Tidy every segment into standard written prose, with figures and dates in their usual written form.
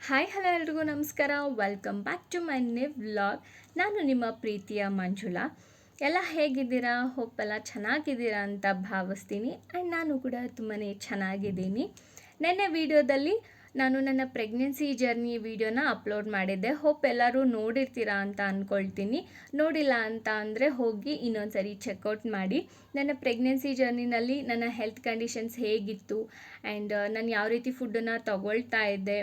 Hi hello ಎಲ್ರಿಗೂ ನಮಸ್ಕಾರ. Welcome back to my new vlog. ನಾನು ನಿಮ್ಮ ಪ್ರೀತಿಯ ಮಂಜುಳಾ. ಎಲ್ಲ ಹೇಗಿದ್ದೀರಾ? ಹೋಪ್ ಎಲ್ಲ ಚೆನ್ನಾಗಿದ್ದೀರಾ ಅಂತ ಭಾವಿಸ್ತೀನಿ. ಆ್ಯಂಡ್ ನಾನು ಕೂಡ ತುಂಬಾ ಚೆನ್ನಾಗಿದ್ದೀನಿ. ನೆನ್ನೆ ವಿಡಿಯೋದಲ್ಲಿ ನಾನು ನನ್ನ ಪ್ರೆಗ್ನೆನ್ಸಿ ಜರ್ನಿ ವಿಡಿಯೋನ ಅಪ್ಲೋಡ್ ಮಾಡಿದ್ದೆ. ಹೋಪ್ ಎಲ್ಲರೂ ನೋಡಿರ್ತೀರಾ ಅಂತ ಅಂದ್ಕೊಳ್ತೀನಿ. ನೋಡಿಲ್ಲ ಅಂತ ಅಂದರೆ ಹೋಗಿ ಇನ್ನೊಂದು ಸರಿ ಚೆಕ್ಔಟ್ ಮಾಡಿ. ನನ್ನ ಪ್ರೆಗ್ನೆನ್ಸಿ ಜರ್ನಿನಲ್ಲಿ ನನ್ನ ಹೆಲ್ತ್ ಕಂಡೀಷನ್ಸ್ ಹೇಗಿತ್ತು ಆ್ಯಂಡ್ ನಾನು ಯಾವ ರೀತಿ ಫುಡ್ಡನ್ನು ತಗೊಳ್ತಾ ಇದ್ದೆ,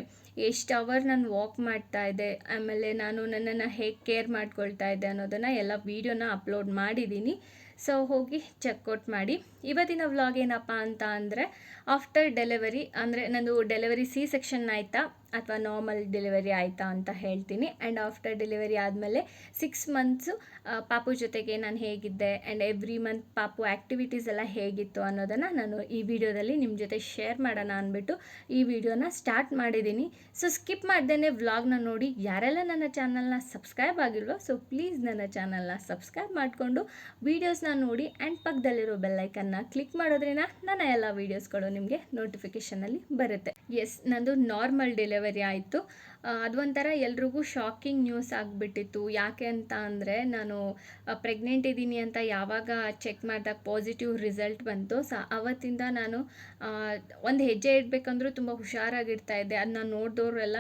ಎಷ್ಟು ಅವರ್ ನಾನು ವಾಕ್ ಮಾಡ್ತಾ ಇದ್ದೆ, ಆಮೇಲೆ ನಾನು ನನ್ನನ್ನು ಹೇಗೆ ಕೇರ್ ಮಾಡ್ಕೊಳ್ತಾ ಇದ್ದೆ ಅನ್ನೋದನ್ನು ಎಲ್ಲ ವೀಡಿಯೋನ ಅಪ್ಲೋಡ್ ಮಾಡಿದ್ದೀನಿ. ಸೊ ಹೋಗಿ ಚೆಕ್ಔಟ್ ಮಾಡಿ. ಇವತ್ತಿನ ವ್ಲಾಗ್ ಏನಪ್ಪ ಅಂತ ಅಂದರೆ ಆಫ್ಟರ್ ಡೆಲಿವರಿ, ಅಂದರೆ ನಂದು ಡೆಲಿವರಿ ಸಿ ಸೆಕ್ಷನ್ ಆಯಿತಾ ಅಥವಾ ನಾರ್ಮಲ್ ಡೆಲಿವರಿ ಆಯಿತಾ ಅಂತ ಹೇಳ್ತೀನಿ. ಆ್ಯಂಡ್ ಆಫ್ಟರ್ ಡೆಲಿವರಿ ಆದಮೇಲೆ 6 ಮಂತ್ಸು ಪಾಪು ಜೊತೆಗೆ ನಾನು ಹೇಗಿದ್ದೆ ಆ್ಯಂಡ್ ಎವ್ರಿ ಮಂತ್ ಪಾಪು ಆ್ಯಕ್ಟಿವಿಟೀಸ್ ಎಲ್ಲ ಹೇಗಿತ್ತು ಅನ್ನೋದನ್ನು ನಾನು ಈ ವಿಡಿಯೋದಲ್ಲಿ ನಿಮ್ಮ ಜೊತೆ ಶೇರ್ ಮಾಡೋಣ ಅಂದ್ಬಿಟ್ಟು ಈ ವಿಡಿಯೋನ ಸ್ಟಾರ್ಟ್ ಮಾಡಿದ್ದೀನಿ. ಸೊ ಸ್ಕಿಪ್ ಮಾಡ್ದೇ ವ್ಲಾಗ್ನ ನೋಡಿ. ಯಾರೆಲ್ಲ ನನ್ನ ಚಾನಲ್ನ ಸಬ್ಸ್ಕ್ರೈಬ್ ಆಗಿಲ್ವೋ ಸೊ ಪ್ಲೀಸ್ ನನ್ನ ಚಾನಲ್ನ ಸಬ್ಸ್ಕ್ರೈಬ್ ಮಾಡಿಕೊಂಡು ವೀಡಿಯೋಸ್ನ ನೋಡಿ ಆ್ಯಂಡ್ ಪಕ್ಕದಲ್ಲಿರೋ ಬೆಲ್ಲೈಕನ್ನ ಕ್ಲಿಕ್ ಮಾಡೋದ್ರಿಂದ ನನ್ನ ಎಲ್ಲ ವೀಡಿಯೋಸ್ಗಳು ನಿಮಗೆ ನೋಟಿಫಿಕೇಷನಲ್ಲಿ ಬರುತ್ತೆ. ಎಸ್, ನಂದು ನಾರ್ಮಲ್ ಡೆಲಿವರಿ ಆಯಿತು. ಅದೊಂಥರ ಎಲ್ರಿಗೂ ಶಾಕಿಂಗ್ ನ್ಯೂಸ್ ಆಗಿಬಿಟ್ಟಿತ್ತು. ಯಾಕೆ ಅಂತ ಅಂದರೆ ನಾನು ಪ್ರೆಗ್ನೆಂಟ್ ಇದ್ದೀನಿ ಅಂತ ಯಾವಾಗ ಚೆಕ್ ಮಾಡಿದಾಗ ಪಾಸಿಟಿವ್ ರಿಸಲ್ಟ್ ಬಂತು. ಅವತ್ತಿಂದ ನಾನು ಒಂದು ಹೆಜ್ಜೆ ಇಡಬೇಕಂದ್ರೂ ತುಂಬ ಹುಷಾರಾಗಿರ್ತಾ ಇದ್ದೆ. ಅದನ್ನ ನೋಡಿದವರೆಲ್ಲ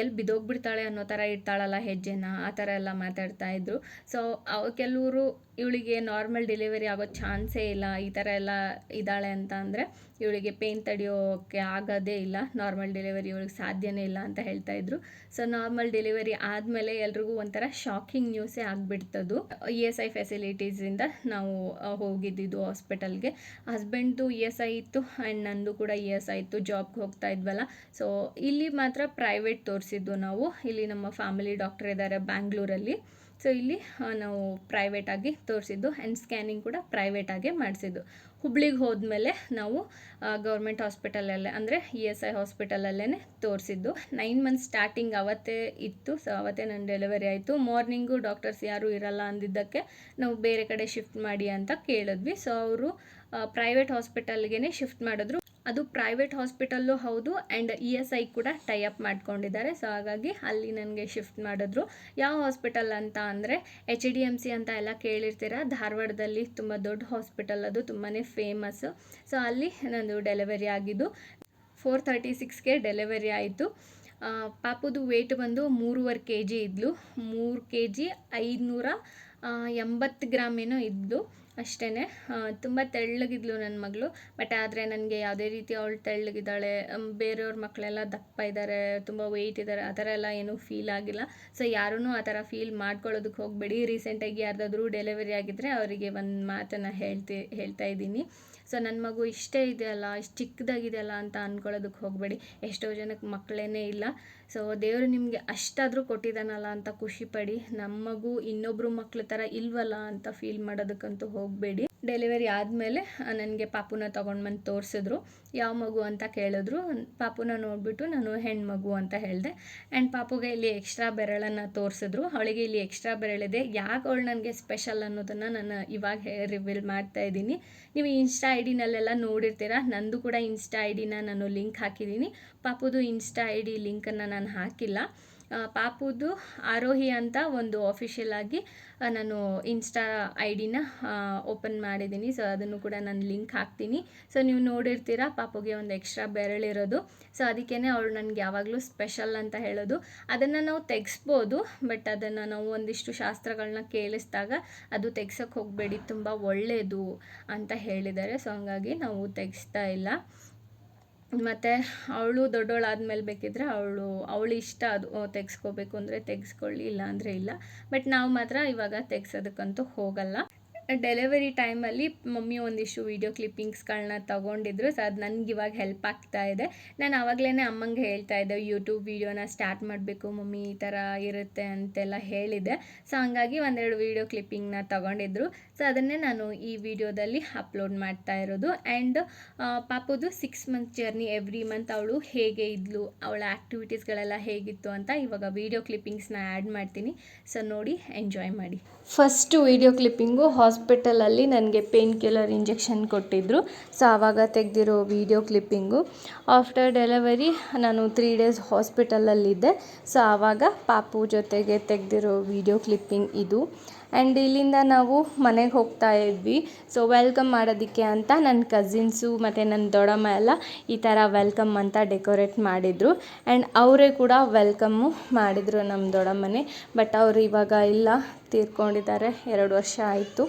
ಎಲ್ಲಿ ಬಿದ್ದೋಗ್ಬಿಡ್ತಾಳೆ ಅನ್ನೋ ಥರ ಇಡ್ತಾಳಲ್ಲ ಹೆಜ್ಜೆನ, ಆ ಥರ ಎಲ್ಲ ಮಾತಾಡ್ತಾ ಇದ್ರು. ಸೊ ಕೆಲವರು ಇವಳಿಗೆ ನಾರ್ಮಲ್ ಡೆಲಿವರಿ ಆಗೋ ಚಾನ್ಸೇ ಇಲ್ಲ, ಈ ಥರ ಎಲ್ಲ ಇದ್ದಾಳೆ ಅಂತ ಅಂದರೆ ಇವಳಿಗೆ ಪೇನ್ ತಡೆಯೋಕ್ಕೆ ಆಗೋದೇ ಇಲ್ಲ, ನಾರ್ಮಲ್ ಡೆಲಿವರಿ ಇವಳಿಗೆ ಸಾಧ್ಯನೇ ಇಲ್ಲ ಅಂತ ಹೇಳ್ತಾಯಿದ್ರು. ಸೊ ನಾರ್ಮಲ್ ಡೆಲಿವರಿ ಆದಮೇಲೆ ಎಲ್ರಿಗೂ ಒಂಥರ ಶಾಕಿಂಗ್ ನ್ಯೂಸೇ ಆಗಿಬಿಡ್ತದ್ದು. ESI ಫೆಸಿಲಿಟೀಸಿಂದ ನಾವು ಹೋಗಿದ್ದಿದ್ದು ಹಾಸ್ಪಿಟಲ್ಗೆ. ಹಸ್ಬೆಂಡ್ದು ESI ಇತ್ತು ಆ್ಯಂಡ್ ನಂದು ಕೂಡ ESI ಇತ್ತು, ಜಾಬ್ಗೆ ಹೋಗ್ತಾ ಇದ್ವಲ್ಲ. ಸೊ ಇಲ್ಲಿ ಮಾತ್ರ ಪ್ರೈವೇಟ್ ತೋರಿಸಿದ್ದು ನಾವು. ಇಲ್ಲಿ ನಮ್ಮ ಫ್ಯಾಮಿಲಿ ಡಾಕ್ಟರ್ ಇದ್ದಾರೆ ಬ್ಯಾಂಗ್ಳೂರಲ್ಲಿ. ಸೊ ಇಲ್ಲಿ ನಾವು ಪ್ರೈವೇಟಾಗಿ ತೋರಿಸಿದ್ದು ಆ್ಯಂಡ್ ಸ್ಕ್ಯಾನಿಂಗ್ ಕೂಡ ಪ್ರೈವೇಟಾಗೆ ಮಾಡಿಸಿದ್ದು. ಹುಬ್ಳಿಗೆ ಹೋದ್ಮೇಲೆ ನಾವು ಗೌರ್ಮೆಂಟ್ ಹಾಸ್ಪಿಟಲಲ್ಲೇ ಅಂದರೆ ESI ಹಾಸ್ಪಿಟಲಲ್ಲೇ ತೋರಿಸಿದ್ದು. 9 ಮಂತ್ಸ್ ಸ್ಟಾರ್ಟಿಂಗ್ ಅವತ್ತೇ ಇತ್ತು. ಸೊ ಅವತ್ತೇ ನನ್ನ ಡೆಲಿವರಿ ಆಯಿತು. ಮಾರ್ನಿಂಗು ಡಾಕ್ಟರ್ಸ್ ಯಾರೂ ಇರಲ್ಲ ಅಂದಿದ್ದಕ್ಕೆ ನಾವು ಬೇರೆ ಕಡೆ ಶಿಫ್ಟ್ ಮಾಡಿ ಅಂತ ಕೇಳಿದ್ವಿ. ಸೊ ಅವರು ಪ್ರೈವೇಟ್ ಹಾಸ್ಪಿಟಲ್ಗೆ ಶಿಫ್ಟ್ ಮಾಡಿದ್ರು. ಅದು ಪ್ರೈವೇಟ್ ಹಾಸ್ಪಿಟಲ್ಲು ಹೌದು ಆ್ಯಂಡ್ ESI ಕೂಡ ಟೈ ಅಪ್ ಮಾಡ್ಕೊಂಡಿದ್ದಾರೆ. ಸೊ ಹಾಗಾಗಿ ಅಲ್ಲಿ ನನಗೆ ಶಿಫ್ಟ್ ಮಾಡಿದ್ರು. ಯಾವ ಹಾಸ್ಪಿಟಲ್ ಅಂತ ಅಂದರೆ HDMC ಅಂತ ಎಲ್ಲ ಕೇಳಿರ್ತೀರ, ಧಾರವಾಡದಲ್ಲಿ ತುಂಬ ದೊಡ್ಡ ಹಾಸ್ಪಿಟಲ್, ಅದು ತುಂಬಾ ಫೇಮಸ್ಸು. ಸೊ ಅಲ್ಲಿ ನಂದು ಡೆಲಿವರಿ ಆಗಿದ್ದು 436ಗೆ ಡೆಲಿವರಿ ಆಯಿತು. ಪಾಪುದು ವೇಟ್ ಬಂದು 3.5 kg ಇದ್ಲು. 3 kg 580 ಗ್ರಾಮ್ ಏನೋ ಇದ್ಲು ಅಷ್ಟೇ. ತುಂಬ ತೆಳ್ಳಗಿದ್ಲು ನನ್ನ ಮಗಳು. ಬಟ್ ಆದರೆ ನನಗೆ ಯಾವುದೇ ರೀತಿ ಅವಳು ತೆಳ್ಳಗಿದ್ದಾಳೆ, ಬೇರೆಯವ್ರ ಮಕ್ಕಳೆಲ್ಲ ದಪ್ಪ ಇದ್ದಾರೆ, ತುಂಬ ವೆಯ್ಟ್ ಇದ್ದಾರೆ, ಆ ಥರ ಎಲ್ಲ ಏನೂ ಫೀಲ್ ಆಗಿಲ್ಲ. ಸೊ ಯಾರೂ ಆ ಥರ ಫೀಲ್ ಮಾಡ್ಕೊಳ್ಳೋದಕ್ಕೆ ಹೋಗಬೇಡಿ. ರೀಸೆಂಟಾಗಿ ಯಾರ್ದಾದ್ರೂ ಡೆಲಿವರಿ ಆಗಿದ್ದರೆ ಅವರಿಗೆ ಒಂದು ಮಾತನ್ನು ಹೇಳ್ತಾ ಇದ್ದೀನಿ. ಸೊ ನನ್ನ ಮಗು ಇಷ್ಟೇ ಇದೆಯಲ್ಲ, ಇಷ್ಟು ಚಿಕ್ಕದಾಗಿದೆಯಲ್ಲ ಅಂತ ಅಂದ್ಕೊಳ್ಳೋದಕ್ಕೆ ಹೋಗಬೇಡಿ. ಎಷ್ಟೋ ಜನಕ್ಕೆ ಮಕ್ಕಳೇ ಇಲ್ಲ. ಸೊ ದೇವರು ನಿಮಗೆ ಅಷ್ಟಾದರೂ ಕೊಟ್ಟಿದ್ದಾನಲ್ಲ ಅಂತ ಖುಷಿಪಡಿ. ನಮ್ಮ ಮಗು ಇನ್ನೊಬ್ಬರು ಮಕ್ಳ ಥರ ಇಲ್ವಲ್ಲ ಅಂತ ಫೀಲ್ ಮಾಡೋದಕ್ಕಂತೂ ಹೋಗಬೇಡಿ. ಡೆಲಿವರಿ ಆದಮೇಲೆ ನನಗೆ ಪಾಪುನ ತೊಗೊಂಡು ಬಂದು ತೋರಿಸಿದ್ರು. ಯಾವ ಮಗು ಅಂತ ಕೇಳಿದ್ರು. ಪಾಪುನ ನೋಡಿಬಿಟ್ಟು ನಾನು ಹೆಣ್ಮಗು ಅಂತ ಹೇಳಿದೆ. ಆ್ಯಂಡ್ ಪಾಪುಗೆ ಇಲ್ಲಿ ಎಕ್ಸ್ಟ್ರಾ ಬೆರಳನ್ನು ತೋರಿಸಿದ್ರು. ಅವಳಿಗೆ ಇಲ್ಲಿ ಎಕ್ಸ್ಟ್ರಾ ಬೆರಳಿದೆ. ಯಾಕೆ ಅವಳು ನನಗೆ ಸ್ಪೆಷಲ್ ಅನ್ನೋದನ್ನು ನಾನು ಇವಾಗ ರಿವೀಲ್ ಮಾಡ್ತಾ ಇದ್ದೀನಿ. ನೀವು ಇನ್ಸ್ಟಾ ID-ನಲ್ಲೆಲ್ಲ ನೋಡಿರ್ತೀರ. ನಂದು ಕೂಡ ಇನ್ಸ್ಟಾ ID-ನ ನಾನು ಲಿಂಕ್ ಹಾಕಿದ್ದೀನಿ. ಪಾಪುದು ಇನ್ಸ್ಟಾ ID ಲಿಂಕನ್ನು ನಾನು ಹಾಕಿಲ್ಲ. ಪಾಪುದು ಆರೋಹಿ ಅಂತ ಒಂದು ಆಫಿಷಿಯಲ್ ಆಗಿ ನಾನು ಇನ್ಸ್ಟಾ ID-ನ ಓಪನ್ ಮಾಡಿದ್ದೀನಿ. ಸೊ ಅದನ್ನು ಕೂಡ ನಾನು ಲಿಂಕ್ ಹಾಕ್ತೀನಿ. ಸೊ ನೀವು ನೋಡಿರ್ತೀರ ಪಾಪುಗೆ ಒಂದು ಎಕ್ಸ್ಟ್ರಾ ಬೆರಳಿರೋದು. ಸೊ ಅದಕ್ಕೇ ಅವಳು ನನಗೆ ಯಾವಾಗಲೂ ಸ್ಪೆಷಲ್ ಅಂತ ಹೇಳೋದು. ಅದನ್ನು ನಾವು ತೆಗೆಸ್ಬೋದು, ಬಟ್ ಅದನ್ನು ನಾವು ಒಂದಿಷ್ಟು ಶಾಸ್ತ್ರಗಳನ್ನ ಕೇಳಿಸಿದಾಗ ಅದು ತೆಗ್ಸೋಕ್ಕೆ ಹೋಗಬೇಡಿ, ತುಂಬ ಒಳ್ಳೆಯದು ಅಂತ ಹೇಳಿದ್ದಾರೆ. ಸೊ ಹಂಗಾಗಿ ನಾವು ತೆಗೆಸ್ತಾ ಇಲ್ಲ. ಮತ್ತು ಅವಳು ದೊಡ್ಡವಳಾದ್ಮೇಲೆ ಬೇಕಿದ್ದರೆ ಅವಳು ಇಷ್ಟ, ಅದು ತೆಗೆಸ್ಕೋಬೇಕು ಅಂದರೆ ತೆಗೆಸ್ಕೊಳ್ಳಿ, ಇಲ್ಲ ಅಂದರೆ ಇಲ್ಲ. ಬಟ್ ನಾವು ಮಾತ್ರ ಇವಾಗ ತೆಗ್ಸೋದಕ್ಕಂತೂ ಹೋಗಲ್ಲ. ಡೆಲಿವರಿ ಟೈಮಲ್ಲಿ ಮಮ್ಮಿ ಒಂದಿಷ್ಟು ವೀಡಿಯೋ ಕ್ಲಿಪ್ಪಿಂಗ್ಸ್ಗಳನ್ನ ತೊಗೊಂಡಿದ್ರು. ಸೊ ಅದು ನನಗೆ ಇವಾಗ ಹೆಲ್ಪ್ ಆಗ್ತಾ ಇದೆ. ನಾನು ಆವಾಗಲೇ ಅಮ್ಮಂಗೆ ಹೇಳ್ತಾ ಇದ್ದೆ ಯೂಟ್ಯೂಬ್ ವೀಡಿಯೋನ ಸ್ಟಾರ್ಟ್ ಮಾಡಬೇಕು ಮಮ್ಮಿ, ಈ ಥರ ಇರುತ್ತೆ ಅಂತೆಲ್ಲ ಹೇಳಿದೆ. ಸೊ ಹಂಗಾಗಿ ಒಂದೆರಡು ವೀಡಿಯೋ ಕ್ಲಿಪ್ಪಿಂಗ್ನ ತೊಗೊಂಡಿದ್ರು. ಸೊ ಅದನ್ನೇ ನಾನು ಈ ವಿಡಿಯೋದಲ್ಲಿ ಅಪ್ಲೋಡ್ ಮಾಡ್ತಾ ಇರೋದು. ಆ್ಯಂಡ್ ಪಾಪುದು 6 ಮಂತ್ ಜರ್ನಿ, ಎವ್ರಿ ಮಂತ್ ಅವಳು ಹೇಗೆ ಇದ್ಲು, ಅವಳ ಆ್ಯಕ್ಟಿವಿಟೀಸ್ಗಳೆಲ್ಲ ಹೇಗಿತ್ತು ಅಂತ ಇವಾಗ ವೀಡಿಯೋ ಕ್ಲಿಪ್ಪಿಂಗ್ಸ್ನ ಆ್ಯಡ್ ಮಾಡ್ತೀನಿ. ಸೊ ನೋಡಿ ಎಂಜಾಯ್ ಮಾಡಿ. ಫಸ್ಟು ವೀಡಿಯೋ ಕ್ಲಿಪ್ಪಿಂಗು ಹಾಸ್ಪಿಟಲಲ್ಲಿ ನನಗೆ ಪೇನ್ ಕಿಲ್ಲರ್ ಇಂಜೆಕ್ಷನ್ ಕೊಟ್ಟಿದ್ದರು. ಸೊ ಆವಾಗ ತೆಗೆದಿರೋ ವಿಡಿಯೋ ಕ್ಲಿಪ್ಪಿಂಗು. ಆಫ್ಟರ್ ಡೆಲಿವರಿ ನಾನು 3 ಡೇಸ್ ಹಾಸ್ಪಿಟಲಲ್ಲಿದ್ದೆ. ಸೊ ಆವಾಗ ಪಾಪು ಜೊತೆಗೆ ತೆಗೆದಿರೋ ವಿಡಿಯೋ ಕ್ಲಿಪ್ಪಿಂಗ್ ಇದು. ಆ್ಯಂಡ್ ಇಲ್ಲಿಂದ ನಾವು ಮನೆಗೆ ಹೋಗ್ತಾ ಇದ್ವಿ. ಸೊ ವೆಲ್ಕಮ್ ಮಾಡೋದಕ್ಕೆ ಅಂತ ನನ್ನ ಕಸಿನ್ಸು ಮತ್ತು ನನ್ನ ದೊಡ್ಡಮ್ಮ ಎಲ್ಲ ಈ ಥರ ವೆಲ್ಕಮ್ ಅಂತ ಡೆಕೋರೇಟ್ ಮಾಡಿದರು. ಆ್ಯಂಡ್ ಅವರೇ ಕೂಡ ವೆಲ್ಕಮ್ಮು ಮಾಡಿದರು ನಮ್ಮ ದೊಡ್ಡಮ್ಮನೇ. ಬಟ್ ಅವರು ಇವಾಗ ಇಲ್ಲ, ತೀರ್ಕೊಂಡಿದ್ದಾರೆ. 2 ವರ್ಷ ಆಯಿತು.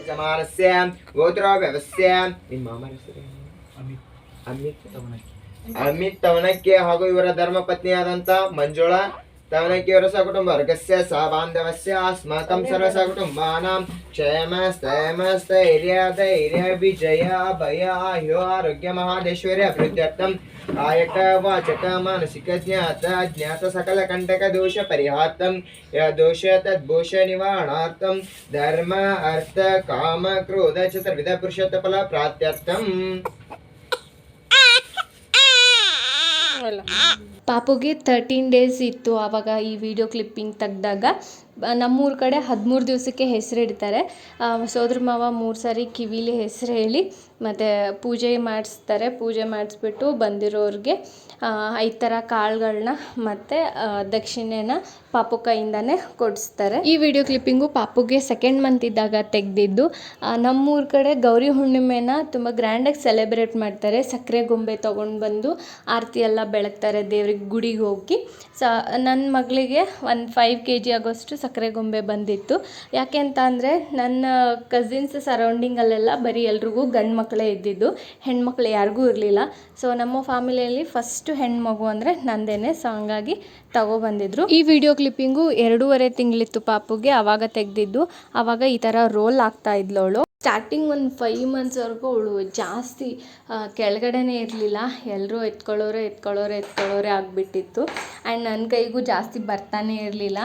ಅಮಿತ್ ತವನಕ್ಕೆ ಹಾಗೂ ಇವರ ಧರ್ಮ ಪತ್ನಿಯಾದಂಥ ಮಂಜುಳಾ ತವನಕ್ಕಿಯವರ ಸಕುಟುಂಬ ವರ್ಗಸ್ಯ ಸ ಬಾಂಧವಸ್ಯ ಅಸ್ಮಾಕಂ ಸರ್ವ ಸಕುಟುಂಬಾನಾಂ ಕ್ಷೇಮ ಸ್ಥೈಮ ಸ್ಥೈರ್ಯ ಧೈರ್ಯ ವಿಜಯ ಭಯ ಆಯು ಆರೋಗ್ಯ ಮಹಾದೇಶ್ವರ್ಯ ಅಭಿವೃದ್ಧ್ಯರ್ಥಂ ಕಾಯಕ ವಾಚಕ ಮಾನಸಿಕ ಜ್ಞಾತ ಅಜ್ಞಾತ ಸಕಲ ಕಂಟಕ ದೋಷ ಪರಿಹಾರ್ಥಂ ದೋಷ ತದ್ಭೂಷ ನಿವಾರಣಾರ್ಥಂ ಧರ್ಮ ಅರ್ಥ ಕಾಮ ಕ್ರೋಧ ಚತುರ್ವಿಧ ಪುರುಷೋತ್ತ ಫಲ ಪ್ರಾಪ್ತ್ಯರ್ಥಂ. ಪಾಪುಗೆ 13 ಡೇಸ್ ಇತ್ತು ಆವಾಗ ಈ ವಿಡಿಯೋ ಕ್ಲಿಪ್ಪಿಂಗ್ ತೆಗ್ದಾಗ. ನಮ್ಮೂರ ಕಡೆ 13 ದಿವಸಕ್ಕೆ ಹೆಸರಿಡ್ತಾರೆ. ಸೋದ್ರ ಮಾವ 3 ಸಾರಿ ಕಿವಿಲಿ ಹೆಸರು ಹೇಳಿ ಮತ್ತು ಪೂಜೆ ಮಾಡಿಸ್ತಾರೆ. ಪೂಜೆ ಮಾಡಿಸ್ಬಿಟ್ಟು ಬಂದಿರೋರಿಗೆ 5 ಥರ ಕಾಳುಗಳನ್ನ ಮತ್ತು ದಕ್ಷಿಣೆನ ಪಾಪು ಕೈಯಿಂದನೇ ಕೊಡಿಸ್ತಾರೆ. ಈ ವಿಡಿಯೋ ಕ್ಲಿಪ್ಪಿಂಗು ಪಾಪುಗೆ 2nd ಮಂತ್ ಇದ್ದಾಗ ತೆಗೆದಿದ್ದು. ನಮ್ಮೂರ ಕಡೆ ಗೌರಿ ಹುಣ್ಣಿಮೆನ ತುಂಬ ಗ್ರ್ಯಾಂಡಾಗಿ ಸೆಲೆಬ್ರೇಟ್ ಮಾಡ್ತಾರೆ. ಸಕ್ಕರೆ ಗೊಂಬೆ ತೊಗೊಂಡು ಬಂದು ಆರತಿ ಎಲ್ಲ ಬೆಳಗ್ತಾರೆ ದೇವ್ರಿಗೆ ಗುಡಿಗೆ ಹೋಗಿ. ನನ್ನ ಮಗಳಿಗೆ ಒಂದು 5 kg ಆಗೋಷ್ಟು ಸಕ್ಕರೆ ಗೊಂಬೆ ಬಂದಿತ್ತು. ಯಾಕೆ ಅಂತ ಅಂದರೆ ನನ್ನ ಕಸಿನ್ಸ್ ಸರೌಂಡಿಂಗಲ್ಲೆಲ್ಲ ಬರೀ ಎಲ್ರಿಗೂ ಗಂಡು ಮಕ್ಕಳೇ ಇದ್ದಿದ್ದು, ಹೆಣ್ಮಕ್ಳು ಯಾರಿಗೂ ಇರಲಿಲ್ಲ. ಸೊ ನಮ್ಮ ಫ್ಯಾಮಿಲಿಯಲ್ಲಿ ಫಸ್ಟು ಹೆಣ್ಮಗು ಅಂದರೆ ನಂದೇನೆ. ಸೊ ಹಂಗಾಗಿ ತಗೊಬಂದಿದ್ರು. ಈ ವಿಡಿಯೋ ಕ್ಲಿಪ್ಪಿಂಗು 2.5 ತಿಂಗಳಿತ್ತು ಪಾಪುಗೆ, ಆವಾಗ ತೆಗೆದಿದ್ದು. ಆವಾಗ ಈ ಥರ ರೋಲ್ ಆಗ್ತಾ ಇದ್ಲವಳು. ಸ್ಟಾರ್ಟಿಂಗ್ ಒಂದು 5 ಮಂತ್ಸ್ವರೆಗೂ ಅವಳು ಜಾಸ್ತಿ ಕೆಳಗಡೆನೇ ಇರಲಿಲ್ಲ. ಎಲ್ಲರೂ ಎತ್ಕೊಳ್ಳೋರೆ ಆಗಿಬಿಟ್ಟಿತ್ತು. ಆ್ಯಂಡ್ ನನ್ನ ಕೈಗೂ ಜಾಸ್ತಿ ಬರ್ತಾನೆ ಇರಲಿಲ್ಲ.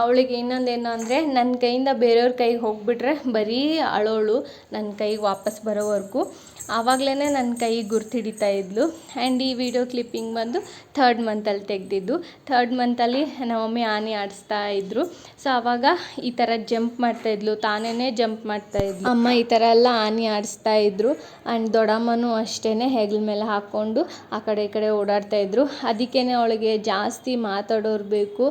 ಅವಳಿಗೆ ಇನ್ನೊಂದೇನು ಅಂದರೆ ನನ್ನ ಕೈಯಿಂದ ಬೇರೆಯವ್ರ ಕೈಗೆ ಹೋಗಿಬಿಟ್ರೆ ಬರೀ ಅಳೋಳು ನನ್ನ ಕೈಗೆ ವಾಪಸ್ ಬರೋವರೆಗೂ. ಆವಾಗಲೇ ನನ್ನ ಕೈ ಗುರ್ತಿಡಿತಾ ಇದ್ಲು. ಆ್ಯಂಡ್ ಈ ವಿಡಿಯೋ ಕ್ಲಿಪ್ಪಿಂಗ್ ಬಂದು 3rd ಮಂತಲ್ಲಿ ತೆಗೆದಿದ್ದು. 3rd ಮಂತಲ್ಲಿ ನಮ್ಮ ಮಮ್ಮಿ ಆನೆ ಆಡಿಸ್ತಾ ಇದ್ದರು. ಸೊ ಆವಾಗ ಈ ಥರ ಜಂಪ್ ಮಾಡ್ತಾಯಿದ್ಲು, ತಾನೇ ಜಂಪ್ ಮಾಡ್ತಾಯಿದ್ಲು. ಅಮ್ಮ ಈ ಥರ ಎಲ್ಲ ಆನೆ ಆಡಿಸ್ತಾ ಇದ್ದರು. ಆ್ಯಂಡ್ ದೊಡ್ಡಮ್ಮನೂ ಅಷ್ಟೇ ಹೆಗಲ ಮೇಲೆ ಹಾಕ್ಕೊಂಡು ಆ ಕಡೆ ಈ ಕಡೆ ಓಡಾಡ್ತಾಯಿದ್ರು. ಅದಕ್ಕೇ ಅವಳಿಗೆ ಜಾಸ್ತಿ ಮಾತಾಡೋರು ಬೇಕು,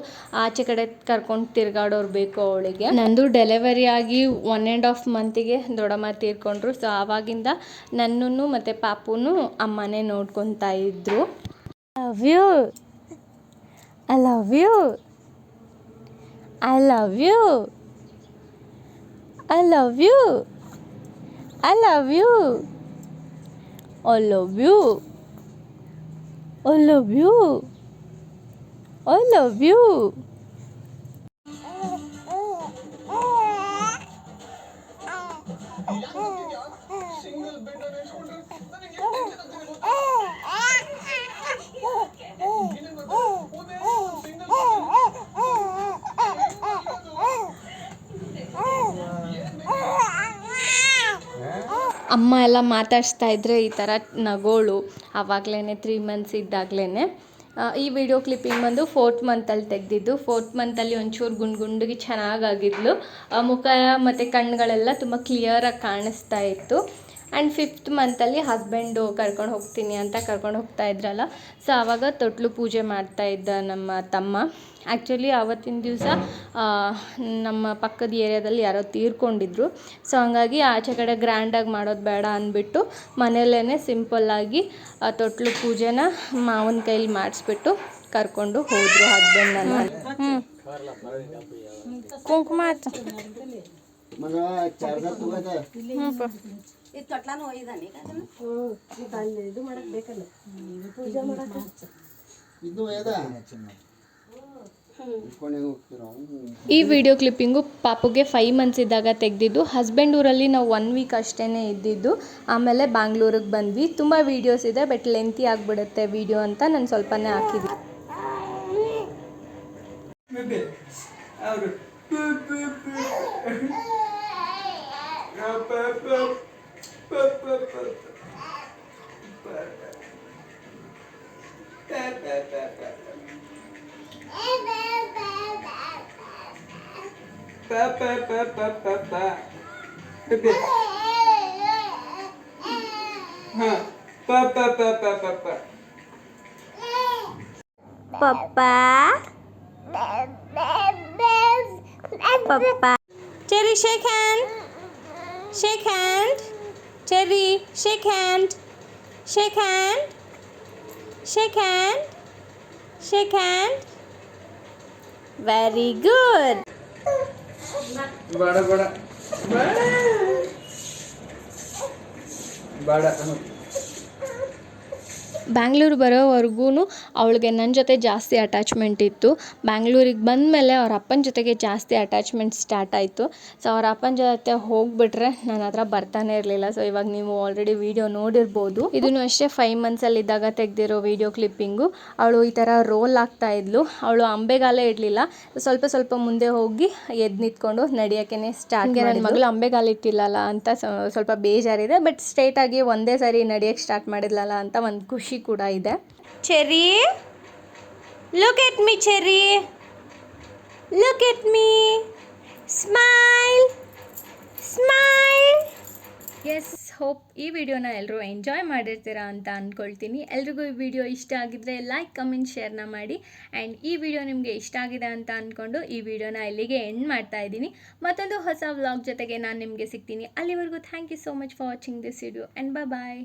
ಆಚೆ ಕಡೆ ಕರ್ಕೊಂಡು ತಿರ್ಗಾಡೋರು ಬೇಕು ಅವಳಿಗೆ. ನಂದು ಡೆಲಿವರಿ ಆಗಿ 1.5 ಮಂತಿಗೆ ದೊಡ್ಡಮ್ಮ ತೀರ್ಕೊಂಡ್ರು. ಸೊ ಆವಾಗಿಂದ ನನ್ನನ್ನು ಮತ್ತು ಪಾಪುನು ಅಮ್ಮನೇ ನೋಡ್ಕೊತಾ ಇದ್ದರು. Love you, I love you, I love you, I love you, I love you, I love you, I love you, I love you. ಅಮ್ಮ ಎಲ್ಲ ಮಾತಾಡಿಸ್ತಾ ಇದ್ದರೆ ಈ ಥರ ನಗೋಳು. ಆವಾಗಲೇ 3 ಮಂತ್ಸ್ ಇದ್ದಾಗಲೇ. ಈ ವಿಡಿಯೋ ಕ್ಲಿಪ್ಪಿಂಗ್ ಬಂದು 4th ಮಂತಲ್ಲಿ ತೆಗೆದಿದ್ದು. 4th ಮಂತಲ್ಲಿ ಒಂಚೂರು ಗುಂಡಿಗೆ ಚೆನ್ನಾಗಾಗಿದ್ಲು. ಮುಖ ಮತ್ತು ಕಣ್ಣುಗಳೆಲ್ಲ ತುಂಬ ಕ್ಲಿಯರಾಗಿ ಕಾಣಿಸ್ತಾ ಇತ್ತು. ಆ್ಯಂಡ್ 5th ಮಂತಲ್ಲಿ ಹಸ್ಬೆಂಡು ಕರ್ಕೊಂಡು ಹೋಗ್ತೀನಿ ಅಂತ ಕರ್ಕೊಂಡು ಹೋಗ್ತಾ ಇದ್ರಲ್ಲ. ಸೊ ಆವಾಗ ತೊಟ್ಲು ಪೂಜೆ ಮಾಡ್ತಾ ಇದ್ದ ನಮ್ಮ ತಮ್ಮ. ಆ್ಯಕ್ಚುಲಿ ಆವತ್ತಿನ ದಿವಸ ನಮ್ಮ ಪಕ್ಕದ ಏರಿಯಾದಲ್ಲಿ ಯಾರೋ ತೀರ್ಕೊಂಡಿದ್ರು. ಸೊ ಹಂಗಾಗಿ ಆಚೆ ಕಡೆ ಗ್ರ್ಯಾಂಡಾಗಿ ಮಾಡೋದು ಬೇಡ ಅಂದ್ಬಿಟ್ಟು ಮನೆಯಲ್ಲೇ ಸಿಂಪಲ್ಲಾಗಿ ತೊಟ್ಲು ಪೂಜೆನ ಮಾವನ ಕೈಲಿ ಮಾಡಿಸ್ಬಿಟ್ಟು ಕರ್ಕೊಂಡು ಹೋದರು ಹಸ್ಬೆಂಡನ್ನು. ಕುಂಕುಮ ಈ ವಿಡಿಯೋ ಕ್ಲಿಪ್ಪಿಂಗು ಪಾಪುಗೆ 5 ಮಂತ್ಸ್ ಇದ್ದಾಗ ತೆಗೆದಿದ್ದು. ಹಸ್ಬೆಂಡ್ ಊರಲ್ಲಿ ನಾವು 1 ವೀಕ್ ಅಷ್ಟೇ ಇದ್ದಿದ್ದು. ಆಮೇಲೆ ಬ್ಯಾಂಗ್ಳೂರಿಗೆ ಬಂದ್ವಿ. ತುಂಬ ವೀಡಿಯೋಸ್ ಇದೆ, ಬಟ್ ಲೆಂತಿ ಆಗಿಬಿಡುತ್ತೆ ವಿಡಿಯೋ ಅಂತ ನಾನು ಸ್ವಲ್ಪನೇ ಹಾಕಿದ್ದೆ. हाँ प प प प प प ಪಪ್ಪಾ ಪಪ್ಪಾ Cherry shake hand shake hand Cherry shake hand shake hand shake hand shake hand very good बड़ा बड़ा बड़ा बड़ा ಬ್ಯಾಂಗ್ಳೂರು ಬರೋವರೆಗೂ ಅವಳಿಗೆ ನನ್ನ ಜೊತೆ ಜಾಸ್ತಿ ಅಟ್ಯಾಚ್ಮೆಂಟ್ ಇತ್ತು. ಬ್ಯಾಂಗ್ಳೂರಿಗೆ ಬಂದಮೇಲೆ ಅವ್ರ ಅಪ್ಪನ ಜೊತೆಗೆ ಜಾಸ್ತಿ ಅಟ್ಯಾಚ್ಮೆಂಟ್ ಸ್ಟಾರ್ಟ್ ಆಯಿತು. ಸೊ ಅವ್ರ ಅಪ್ಪನ ಜೊತೆ ಹೋಗಿಬಿಟ್ರೆ ನನ್ನ ಹತ್ರ ಬರ್ತಾನೆ ಇರಲಿಲ್ಲ. ಸೊ ಇವಾಗ ನೀವು ಆಲ್ರೆಡಿ ವಿಡಿಯೋ ನೋಡಿರ್ಬೋದು. ಇದನ್ನು ಅಷ್ಟೇ 5 ಮಂತ್ಸಲ್ಲಿದ್ದಾಗ ತೆಗೆದಿರೋ ವಿಡಿಯೋ ಕ್ಲಿಪ್ಪಿಂಗು. ಅವಳು ಈ ಥರ ರೋಲ್ ಆಗ್ತಾ ಇದ್ಲು. ಅವಳು ಅಂಬೆಗಾಲೇ ಇಡಲಿಲ್ಲ, ಸ್ವಲ್ಪ ಸ್ವಲ್ಪ ಮುಂದೆ ಹೋಗಿ ಎದ್ದು ನಿಂತ್ಕೊಂಡು ನಡೆಯೋಕ್ಕೆ ಸ್ಟಾರ್ಟ್. ನನ್ನ ಮಗಳು ಅಂಬೆಗಾಲು ಇಟ್ಟಿಲ್ಲಲ್ಲ ಅಂತ ಸ್ವಲ್ಪ ಬೇಜಾರಿದೆ. ಬಟ್ ಸ್ಟ್ರೇಟಾಗಿ ಒಂದೇ ಸಾರಿ ನಡೆಯೋಕ್ಕೆ ಸ್ಟಾರ್ಟ್ ಮಾಡಿದ್ಲಲ್ಲ ಅಂತ ಒಂದು ಖುಷಿ ಕೂಡ ಇದೆ. Cherry, look at me Cherry, look at me, smile smile. Yes, hope ಈ ವಿಡಿಯೋನ ಎಲ್ಲರೂ ಎಂಜಾಯ್ ಮಾಡಿರ್ತೀರಾ ಅಂತ ಅಂದ್ಕೊಳ್ತೀನಿ. ಎಲ್ರಿಗೂ ಈ ವಿಡಿಯೋ ಇಷ್ಟ ಆಗಿದ್ದರೆ ಲೈಕ್, ಕಮೆಂಟ್, ಶೇರ್ನ ಮಾಡಿ. ಆ್ಯಂಡ್ ಈ ವಿಡಿಯೋ ನಿಮಗೆ ಇಷ್ಟ ಆಗಿದೆ ಅಂತ ಅಂದ್ಕೊಂಡು ಈ ವಿಡಿಯೋನ ಇಲ್ಲಿಗೆ ಎಂಡ್ ಮಾಡ್ತಾ ಇದ್ದೀನಿ. ಮತ್ತೊಂದು ಹೊಸ ವ್ಲಾಗ್ ಜೊತೆಗೆ ನಾನು ನಿಮಗೆ ಸಿಗ್ತೀನಿ. ಅಲ್ಲಿವರೆಗೂ thank you so much for watching this video and bye.